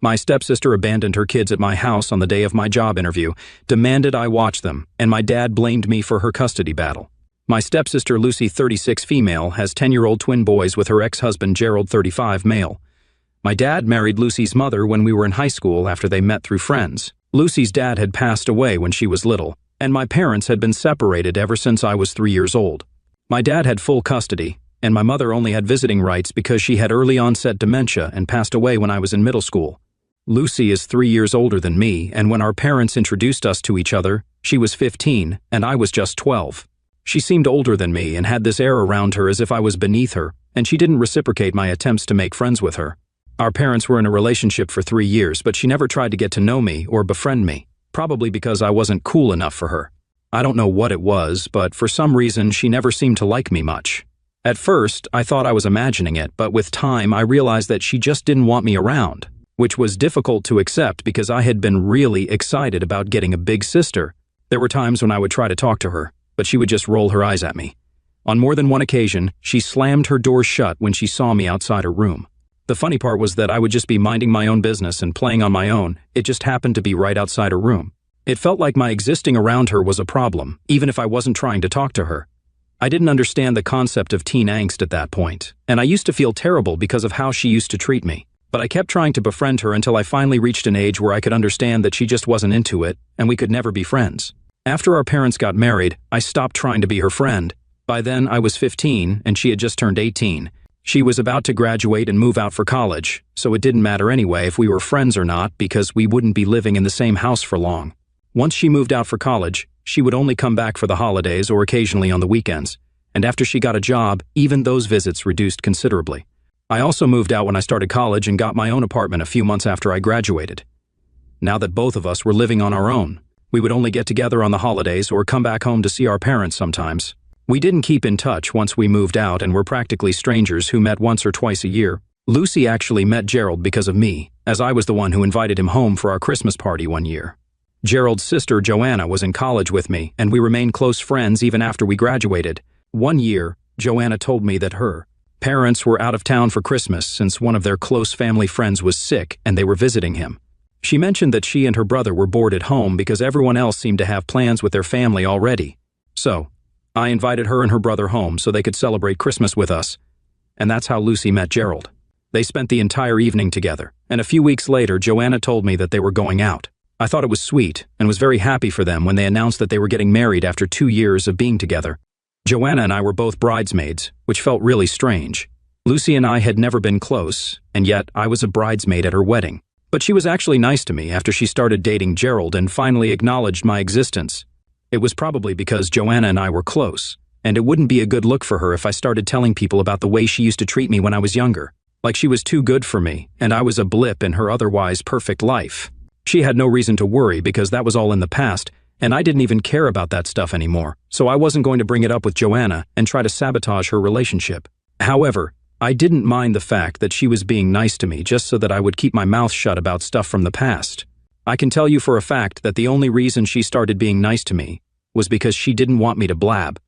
My stepsister abandoned her kids at my house on the day of my job interview, demanded I watch them, and my dad blamed me for her custody battle. My stepsister Lucy, 36, female, has 10-year-old twin boys with her ex-husband Gerald, 35, male. My dad married Lucy's mother when we were in high school after they met through friends. Lucy's dad had passed away when she was little, and my parents had been separated ever since I was 3 years old. My dad had full custody, and my mother only had visiting rights because she had early-onset dementia and passed away when I was in middle school. Lucy is 3 years older than me, and when our parents introduced us to each other, she was 15 and I was just 12. She seemed older than me and had this air around her as if I was beneath her, and she didn't reciprocate my attempts to make friends with her. Our parents were in a relationship for 3 years, but she never tried to get to know me or befriend me, probably because I wasn't cool enough for her. I don't know what it was, but for some reason she never seemed to like me much. At first, I thought I was imagining it, but with time I realized that she just didn't want me around, which was difficult to accept because I had been really excited about getting a big sister. There were times when I would try to talk to her, but she would just roll her eyes at me. On more than one occasion, she slammed her door shut when she saw me outside her room. The funny part was that I would just be minding my own business and playing on my own. It just happened to be right outside her room. It felt like my existing around her was a problem, even if I wasn't trying to talk to her. I didn't understand the concept of teen angst at that point, and I used to feel terrible because of how she used to treat me. But I kept trying to befriend her until I finally reached an age where I could understand that she just wasn't into it, and we could never be friends. After our parents got married, I stopped trying to be her friend. By then, I was 15, and she had just turned 18. She was about to graduate and move out for college, so it didn't matter anyway if we were friends or not because we wouldn't be living in the same house for long. Once she moved out for college, she would only come back for the holidays or occasionally on the weekends, and after she got a job, even those visits reduced considerably. I also moved out when I started college and got my own apartment a few months after I graduated. Now that both of us were living on our own, we would only get together on the holidays or come back home to see our parents sometimes. We didn't keep in touch once we moved out and were practically strangers who met once or twice a year. Lucy actually met Gerald because of me, as I was the one who invited him home for our Christmas party one year. Gerald's sister Joanna was in college with me, and we remained close friends even after we graduated. One year, Joanna told me that her parents were out of town for Christmas since one of their close family friends was sick and they were visiting him. She mentioned that she and her brother were bored at home because everyone else seemed to have plans with their family already. So, I invited her and her brother home so they could celebrate Christmas with us. And that's how Lucy met Gerald. They spent the entire evening together, and a few weeks later, Joanna told me that they were going out. I thought it was sweet and was very happy for them when they announced that they were getting married after 2 years of being together. Joanna and I were both bridesmaids, which felt really strange. Lucy and I had never been close, and yet I was a bridesmaid at her wedding. But she was actually nice to me after she started dating Gerald and finally acknowledged my existence. It was probably because Joanna and I were close, and it wouldn't be a good look for her if I started telling people about the way she used to treat me when I was younger. Like she was too good for me, and I was a blip in her otherwise perfect life. She had no reason to worry because that was all in the past, and I didn't even care about that stuff anymore, so I wasn't going to bring it up with Joanna and try to sabotage her relationship. However, I didn't mind the fact that she was being nice to me just so that I would keep my mouth shut about stuff from the past. I can tell you for a fact that the only reason she started being nice to me was because she didn't want me to blab.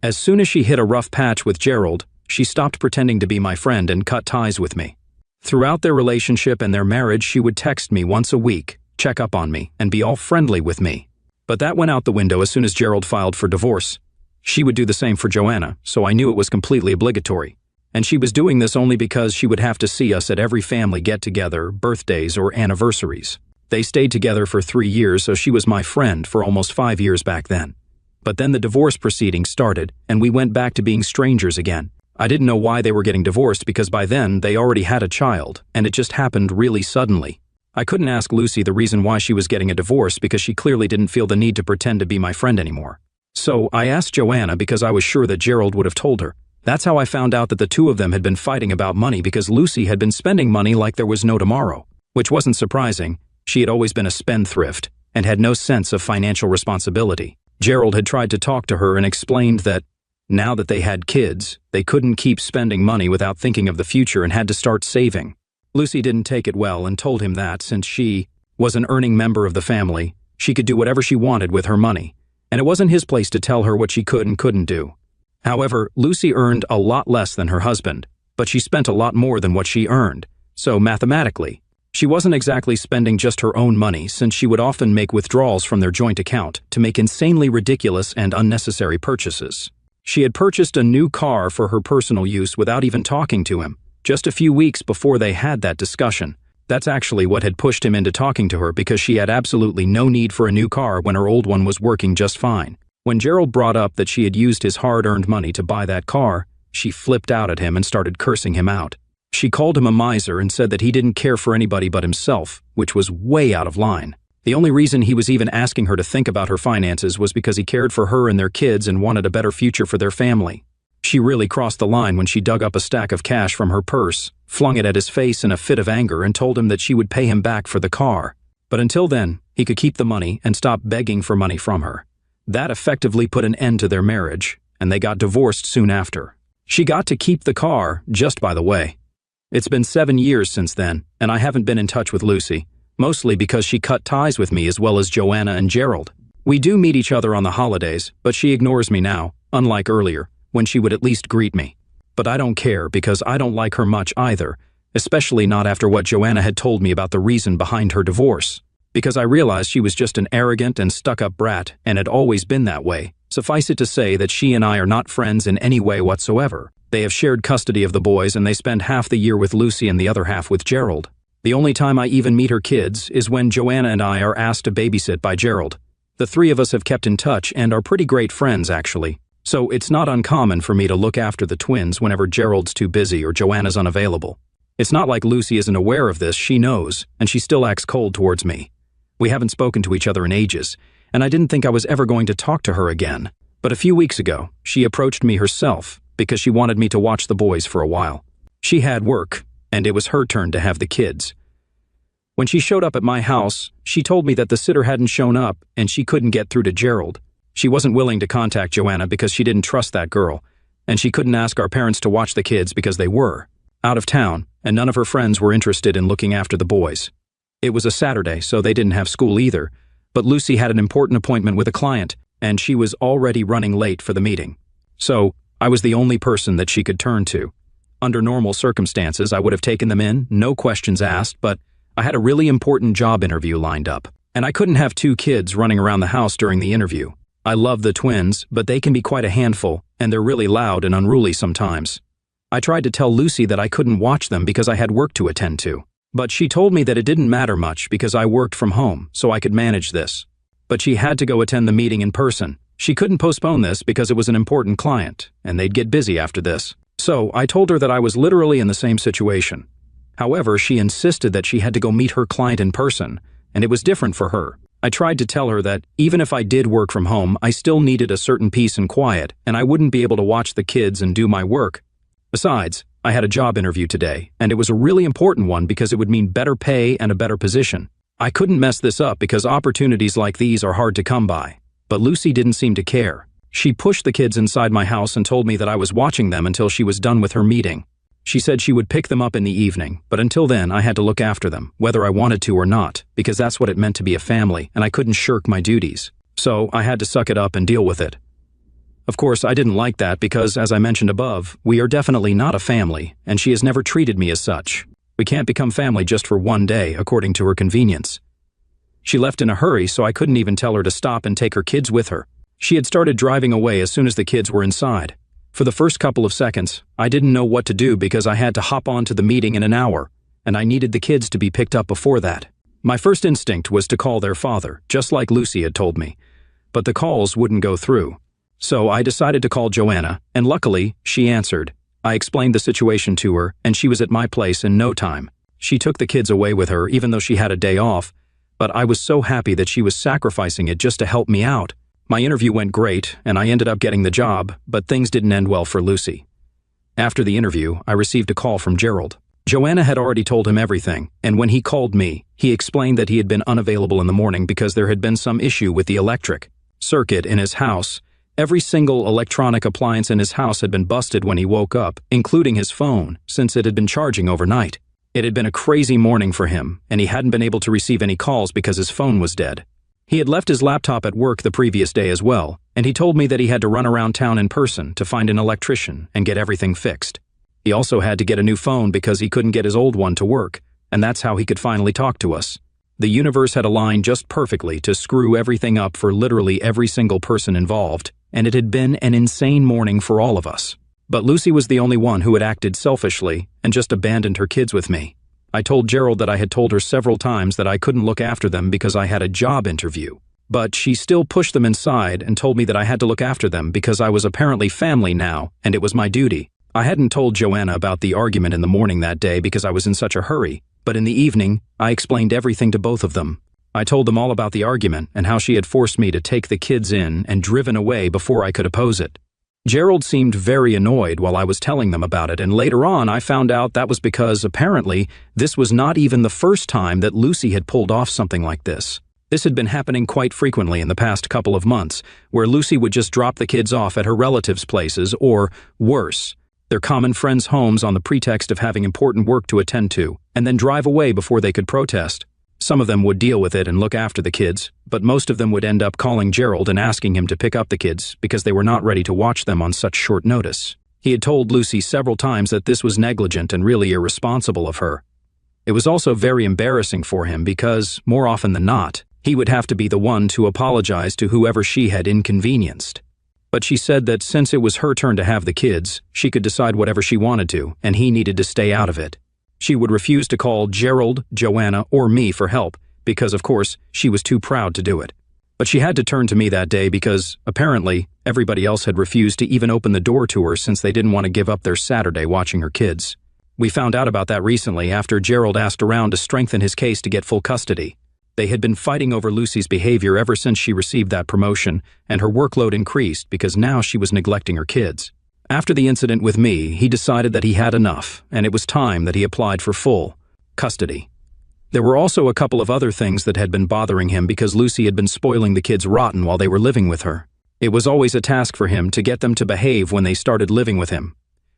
As soon as she hit a rough patch with Gerald, she stopped pretending to be my friend and cut ties with me. Throughout their relationship and their marriage, she would text me once a week, check up on me, and be all friendly with me. But that went out the window as soon as Gerald filed for divorce. She would do the same for Joanna, so I knew it was completely obligatory. And she was doing this only because she would have to see us at every family get-together, birthdays, or anniversaries. They stayed together for 3 years, so she was my friend for almost 5 years back then. But then the divorce proceedings started, and we went back to being strangers again. I didn't know why they were getting divorced because by then they already had a child, and it just happened really suddenly. I couldn't ask Lucy the reason why she was getting a divorce because she clearly didn't feel the need to pretend to be my friend anymore. So I asked Joanna because I was sure that Gerald would have told her. That's how I found out that the two of them had been fighting about money because Lucy had been spending money like there was no tomorrow, which wasn't surprising. She had always been a spendthrift and had no sense of financial responsibility. Gerald had tried to talk to her and explained that now that they had kids, they couldn't keep spending money without thinking of the future and had to start saving. Lucy didn't take it well and told him that since she was an earning member of the family, she could do whatever she wanted with her money, and it wasn't his place to tell her what she could and couldn't do. However, Lucy earned a lot less than her husband, but she spent a lot more than what she earned, so mathematically, She wasn't exactly spending just her own money, since she would often make withdrawals from their joint account to make insanely ridiculous and unnecessary purchases. She had purchased a new car for her personal use without even talking to him, just a few weeks before they had that discussion. That's actually what had pushed him into talking to her, because she had absolutely no need for a new car when her old one was working just fine. When Gerald brought up that she had used his hard-earned money to buy that car, she flipped out at him and started cursing him out. She called him a miser and said that he didn't care for anybody but himself, which was way out of line. The only reason he was even asking her to think about her finances was because he cared for her and their kids and wanted a better future for their family. She really crossed the line when she dug up a stack of cash from her purse, flung it at his face in a fit of anger, and told him that she would pay him back for the car. But until then, he could keep the money and stop begging for money from her. That effectively put an end to their marriage, and they got divorced soon after. She got to keep the car, just by the way. It's been 7 years since then, and I haven't been in touch with Lucy, mostly because she cut ties with me as well as Joanna and Gerald. We do meet each other on the holidays, but she ignores me now, unlike earlier, when she would at least greet me. But I don't care, because I don't like her much either, especially not after what Joanna had told me about the reason behind her divorce. Because I realized she was just an arrogant and stuck-up brat and had always been that way. Suffice it to say that she and I are not friends in any way whatsoever. They have shared custody of the boys, and they spend half the year with Lucy and the other half with Gerald. The only time I even meet her kids is when Joanna and I are asked to babysit by Gerald. The three of us have kept in touch and are pretty great friends, actually. So it's not uncommon for me to look after the twins whenever Gerald's too busy or Joanna's unavailable. It's not like Lucy isn't aware of this, she knows, and she still acts cold towards me. We haven't spoken to each other in ages, and I didn't think I was ever going to talk to her again. But a few weeks ago, she approached me herself because she wanted me to watch the boys for a while. She had work, and it was her turn to have the kids. When she showed up at my house, she told me that the sitter hadn't shown up and she couldn't get through to Gerald. She wasn't willing to contact Joanna because she didn't trust that girl, and she couldn't ask our parents to watch the kids because they were out of town, and none of her friends were interested in looking after the boys. It was a Saturday, so they didn't have school either, but Lucy had an important appointment with a client, and she was already running late for the meeting. So, I was the only person that she could turn to. Under normal circumstances, I would have taken them in, no questions asked, but I had a really important job interview lined up, and I couldn't have 2 kids running around the house during the interview. I love the twins, but they can be quite a handful, and they're really loud and unruly sometimes. I tried to tell Lucy that I couldn't watch them because I had work to attend to, but she told me that it didn't matter much because I worked from home, so I could manage this. But she had to go attend the meeting in person. She couldn't postpone this because it was an important client, and they'd get busy after this. So I told her that I was literally in the same situation. However, she insisted that she had to go meet her client in person, and it was different for her. I tried to tell her that even if I did work from home, I still needed a certain peace and quiet, and I wouldn't be able to watch the kids and do my work. Besides, I had a job interview today, and it was a really important one because it would mean better pay and a better position. I couldn't mess this up because opportunities like these are hard to come by. But Lucy didn't seem to care. She pushed the kids inside my house and told me that I was watching them until she was done with her meeting. She said she would pick them up in the evening, but until then I had to look after them, whether I wanted to or not, because that's what it meant to be a family, and I couldn't shirk my duties. So I had to suck it up and deal with it. Of course, I didn't like that because, as I mentioned above, we are definitely not a family, and she has never treated me as such. We can't become family just for one day, according to her convenience. She left in a hurry, so I couldn't even tell her to stop and take her kids with her. She had started driving away as soon as the kids were inside. For the first couple of seconds, I didn't know what to do because I had to hop on to the meeting in an hour, and I needed the kids to be picked up before that. My first instinct was to call their father, just like Lucy had told me, but the calls wouldn't go through. So I decided to call Joanna, and luckily, she answered. I explained the situation to her, and she was at my place in no time. She took the kids away with her even though she had a day off, but I was so happy that she was sacrificing it just to help me out. My interview went great, and I ended up getting the job, but things didn't end well for Lucy. After the interview, I received a call from Gerald. Joanna had already told him everything, and when he called me, he explained that he had been unavailable in the morning because there had been some issue with the electric circuit in his house. Every single electronic appliance in his house had been busted when he woke up, including his phone, since it had been charging overnight. It had been a crazy morning for him, and he hadn't been able to receive any calls because his phone was dead. He had left his laptop at work the previous day as well, and he told me that he had to run around town in person to find an electrician and get everything fixed. He also had to get a new phone because he couldn't get his old one to work, and that's how he could finally talk to us. The universe had aligned just perfectly to screw everything up for literally every single person involved, and it had been an insane morning for all of us. But Lucy was the only one who had acted selfishly and just abandoned her kids with me. I told Gerald that I had told her several times that I couldn't look after them because I had a job interview. But she still pushed them inside and told me that I had to look after them because I was apparently family now and it was my duty. I hadn't told Joanna about the argument in the morning that day because I was in such a hurry, but in the evening, I explained everything to both of them. I told them all about the argument and how she had forced me to take the kids in and driven away before I could oppose it. Gerald seemed very annoyed while I was telling them about it, and later on I found out that was because, apparently, this was not even the first time that Lucy had pulled off something like this. This had been happening quite frequently in the past couple of months, where Lucy would just drop the kids off at her relatives' places, or, worse, their common friends' homes on the pretext of having important work to attend to, and then drive away before they could protest. Some of them would deal with it and look after the kids, but most of them would end up calling Gerald and asking him to pick up the kids because they were not ready to watch them on such short notice. He had told Lucy several times that this was negligent and really irresponsible of her. It was also very embarrassing for him because, more often than not, he would have to be the one to apologize to whoever she had inconvenienced. But she said that since it was her turn to have the kids, she could decide whatever she wanted to, and he needed to stay out of it. She would refuse to call Gerald, Joanna, or me for help because, of course, she was too proud to do it. But she had to turn to me that day because, apparently, everybody else had refused to even open the door to her since they didn't want to give up their Saturday watching her kids. We found out about that recently after Gerald asked around to strengthen his case to get full custody. They had been fighting over Lucy's behavior ever since she received that promotion, and her workload increased because now she was neglecting her kids. After the incident with me, he decided that he had enough, and it was time that he applied for full custody. There were also a couple of other things that had been bothering him because Lucy had been spoiling the kids rotten while they were living with her. It was always a task for him to get them to behave when they started living with him.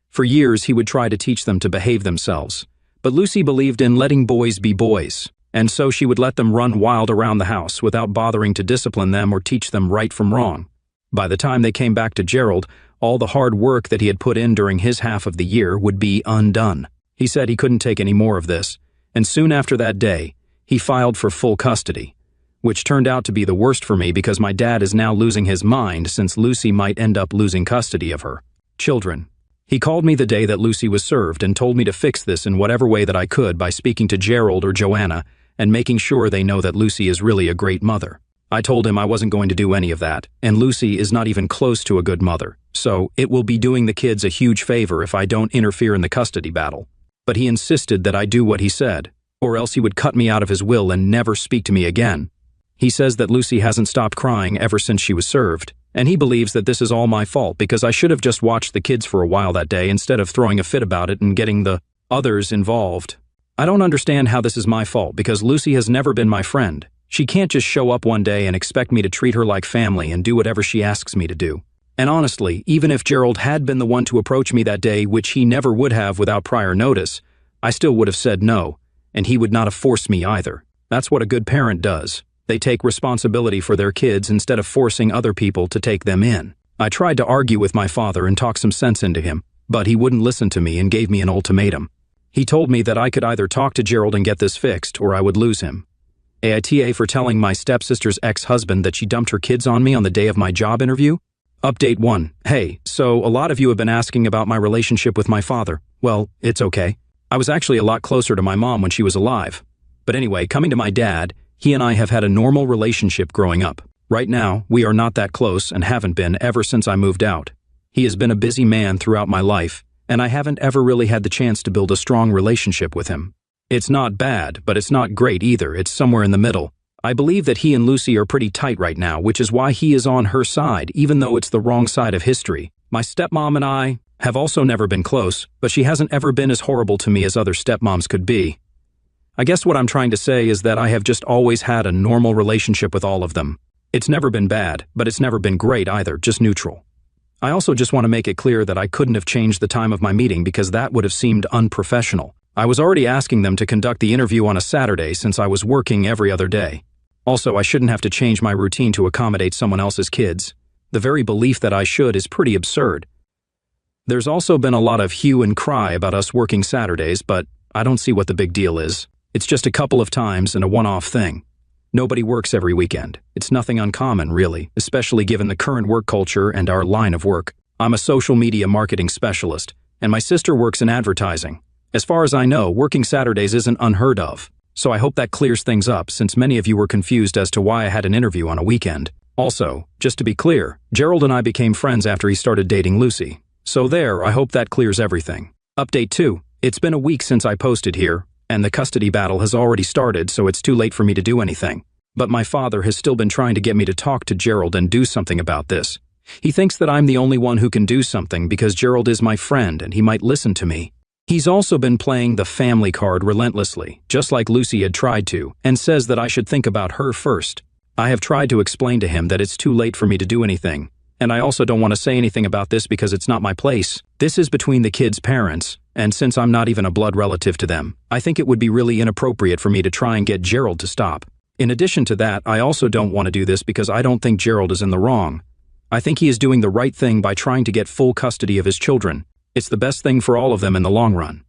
For years, he would try to teach them to behave themselves. But Lucy believed in letting boys be boys, and so she would let them run wild around the house without bothering to discipline them or teach them right from wrong. By the time they came back to Gerald, all the hard work that he had put in during his half of the year would be undone. He said he couldn't take any more of this, and soon after that day, he filed for full custody, which turned out to be the worst for me because my dad is now losing his mind since Lucy might end up losing custody of her children. He called me the day that Lucy was served and told me to fix this in whatever way that I could by speaking to Gerald or Joanna and making sure they know that Lucy is really a great mother. I told him I wasn't going to do any of that, and Lucy is not even close to a good mother, so it will be doing the kids a huge favor if I don't interfere in the custody battle. But he insisted that I do what he said, or else he would cut me out of his will and never speak to me again. He says that Lucy hasn't stopped crying ever since she was served, and he believes that this is all my fault because I should have just watched the kids for a while that day instead of throwing a fit about it and getting the others involved. I don't understand how this is my fault because Lucy has never been my friend. She can't just show up one day and expect me to treat her like family and do whatever she asks me to do. And honestly, even if Gerald had been the one to approach me that day, which he never would have without prior notice, I still would have said no, and he would not have forced me either. That's what a good parent does. They take responsibility for their kids instead of forcing other people to take them in. I tried to argue with my father and talk some sense into him, but he wouldn't listen to me and gave me an ultimatum. He told me that I could either talk to Gerald and get this fixed, or I would lose him. AITA for telling my stepsister's ex-husband that she dumped her kids on me on the day of my job interview? Update 1. Hey, so a lot of you have been asking about my relationship with my father. Well, it's okay. I was actually a lot closer to my mom when she was alive. But anyway, coming to my dad, he and I have had a normal relationship growing up. Right now, we are not that close and haven't been ever since I moved out. He has been a busy man throughout my life, and I haven't ever really had the chance to build a strong relationship with him. It's not bad, but it's not great either. It's somewhere in the middle. I believe that he and Lucy are pretty tight right now, which is why he is on her side, even though it's the wrong side of history. My stepmom and I have also never been close, but she hasn't ever been as horrible to me as other stepmoms could be. I guess what I'm trying to say is that I have just always had a normal relationship with all of them. It's never been bad, but it's never been great either, just neutral. I also just want to make it clear that I couldn't have changed the time of my meeting because that would have seemed unprofessional. I was already asking them to conduct the interview on a Saturday since I was working every other day. Also, I shouldn't have to change my routine to accommodate someone else's kids. The very belief that I should is pretty absurd. There's also been a lot of hue and cry about us working Saturdays, but I don't see what the big deal is. It's just a couple of times and a one-off thing. Nobody works every weekend. It's nothing uncommon, really, especially given the current work culture and our line of work. I'm a social media marketing specialist, and my sister works in advertising. As far as I know, working Saturdays isn't unheard of. So I hope that clears things up, since many of you were confused as to why I had an interview on a weekend. Also, just to be clear, Gerald and I became friends after he started dating Lucy. So there, I hope that clears everything. Update 2. It's been a week since I posted here, and the custody battle has already started, so it's too late for me to do anything. But my father has still been trying to get me to talk to Gerald and do something about this. He thinks that I'm the only one who can do something because Gerald is my friend and he might listen to me. He's also been playing the family card relentlessly, just like Lucy had tried to, and says that I should think about her first. I have tried to explain to him that it's too late for me to do anything, and I also don't want to say anything about this because it's not my place. This is between the kids' parents, and since I'm not even a blood relative to them, I think it would be really inappropriate for me to try and get Gerald to stop. In addition to that, I also don't want to do this because I don't think Gerald is in the wrong. I think he is doing the right thing by trying to get full custody of his children. It's the best thing for all of them in the long run.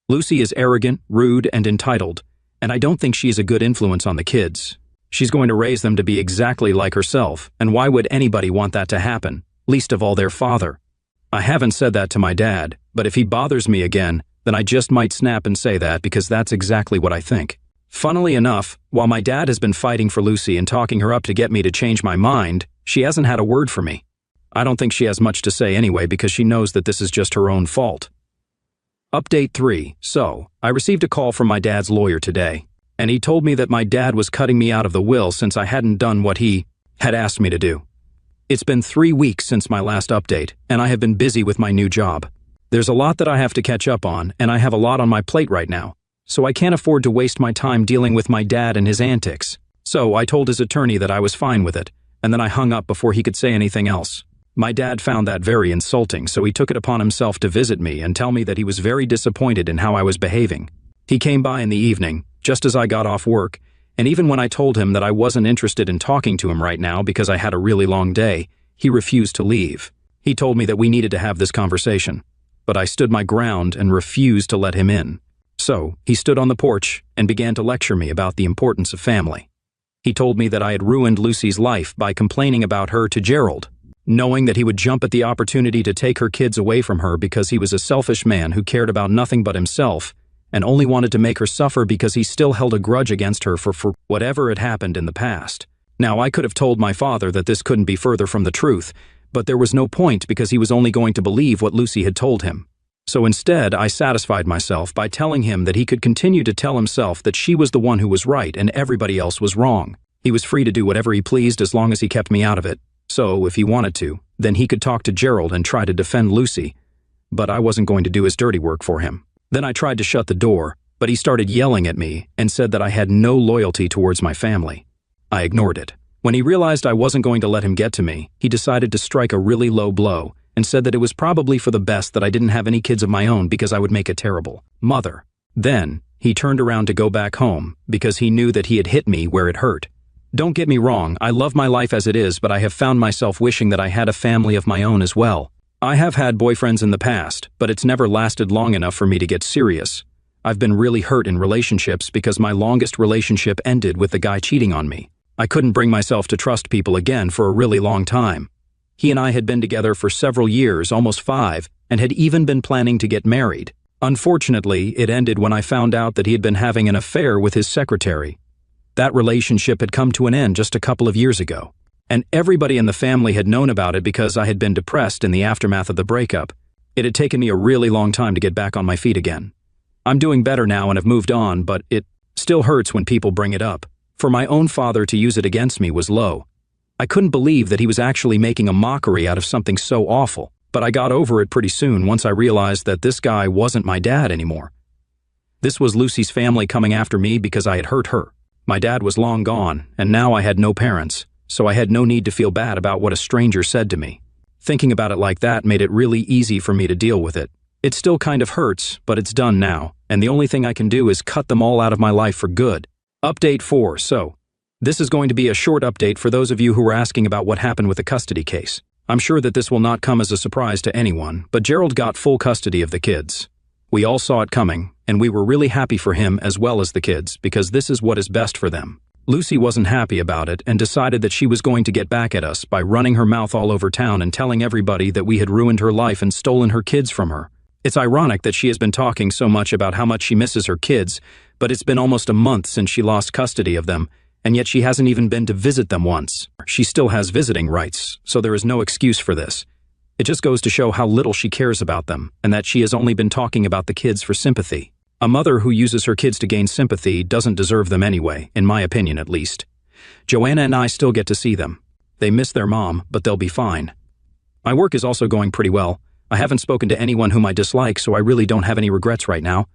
Lucy is arrogant, rude, and entitled, and I don't think she is a good influence on the kids. She's going to raise them to be exactly like herself, and why would anybody want that to happen, least of all their father? I haven't said that to my dad, but if he bothers me again, then I just might snap and say that because that's exactly what I think. Funnily enough, while my dad has been fighting for Lucy and talking her up to get me to change my mind, she hasn't had a word for me. I don't think she has much to say anyway because she knows that this is just her own fault. Update 3. So, I received a call from my dad's lawyer today, and he told me that my dad was cutting me out of the will since I hadn't done what he had asked me to do. It's been 3 weeks since my last update, and I have been busy with my new job. There's a lot that I have to catch up on, and I have a lot on my plate right now, so I can't afford to waste my time dealing with my dad and his antics. So I told his attorney that I was fine with it, and then I hung up before he could say anything else. My dad found that very insulting, so he took it upon himself to visit me and tell me that he was very disappointed in how I was behaving. He came by in the evening, just as I got off work, and even when I told him that I wasn't interested in talking to him right now because I had a really long day, he refused to leave. He told me that we needed to have this conversation, but I stood my ground and refused to let him in. So, he stood on the porch and began to lecture me about the importance of family. He told me that I had ruined Lucy's life by complaining about her to Gerald, knowing that he would jump at the opportunity to take her kids away from her because he was a selfish man who cared about nothing but himself and only wanted to make her suffer because he still held a grudge against her for whatever had happened in the past. Now, I could have told my father that this couldn't be further from the truth, but there was no point because he was only going to believe what Lucy had told him. So instead, I satisfied myself by telling him that he could continue to tell himself that she was the one who was right and everybody else was wrong. He was free to do whatever he pleased as long as he kept me out of it. So, if he wanted to, then he could talk to Gerald and try to defend Lucy. But I wasn't going to do his dirty work for him. Then I tried to shut the door, but he started yelling at me and said that I had no loyalty towards my family. I ignored it. When he realized I wasn't going to let him get to me, he decided to strike a really low blow and said that it was probably for the best that I didn't have any kids of my own because I would make a terrible mother. Then, he turned around to go back home because he knew that he had hit me where it hurt. Don't get me wrong, I love my life as it is, but I have found myself wishing that I had a family of my own as well. I have had boyfriends in the past, but it's never lasted long enough for me to get serious. I've been really hurt in relationships because my longest relationship ended with the guy cheating on me. I couldn't bring myself to trust people again for a really long time. He and I had been together for several years, almost 5, and had even been planning to get married. Unfortunately, it ended when I found out that he had been having an affair with his secretary. That relationship had come to an end just a couple of years ago, and everybody in the family had known about it because I had been depressed in the aftermath of the breakup. It had taken me a really long time to get back on my feet again. I'm doing better now and have moved on, but it still hurts when people bring it up. For my own father to use it against me was low. I couldn't believe that he was actually making a mockery out of something so awful, but I got over it pretty soon once I realized that this guy wasn't my dad anymore. This was Lucy's family coming after me because I had hurt her. My dad was long gone, and now I had no parents, so I had no need to feel bad about what a stranger said to me. Thinking about it like that made it really easy for me to deal with it. It still kind of hurts, but it's done now, and the only thing I can do is cut them all out of my life for good. Update 4. So, this is going to be a short update for those of you who were asking about what happened with the custody case. I'm sure that this will not come as a surprise to anyone, but Gerald got full custody of the kids. We all saw it coming, and we were really happy for him as well as the kids, because this is what is best for them. Lucy wasn't happy about it and decided that she was going to get back at us by running her mouth all over town and telling everybody that we had ruined her life and stolen her kids from her. It's ironic that she has been talking so much about how much she misses her kids, but it's been almost a month since she lost custody of them, and yet she hasn't even been to visit them once. She still has visiting rights, so there is no excuse for this. It just goes to show how little she cares about them, and that she has only been talking about the kids for sympathy. A mother who uses her kids to gain sympathy doesn't deserve them anyway, in my opinion at least. Joanna and I still get to see them. They miss their mom, but they'll be fine. My work is also going pretty well. I haven't spoken to anyone whom I dislike, so I really don't have any regrets right now.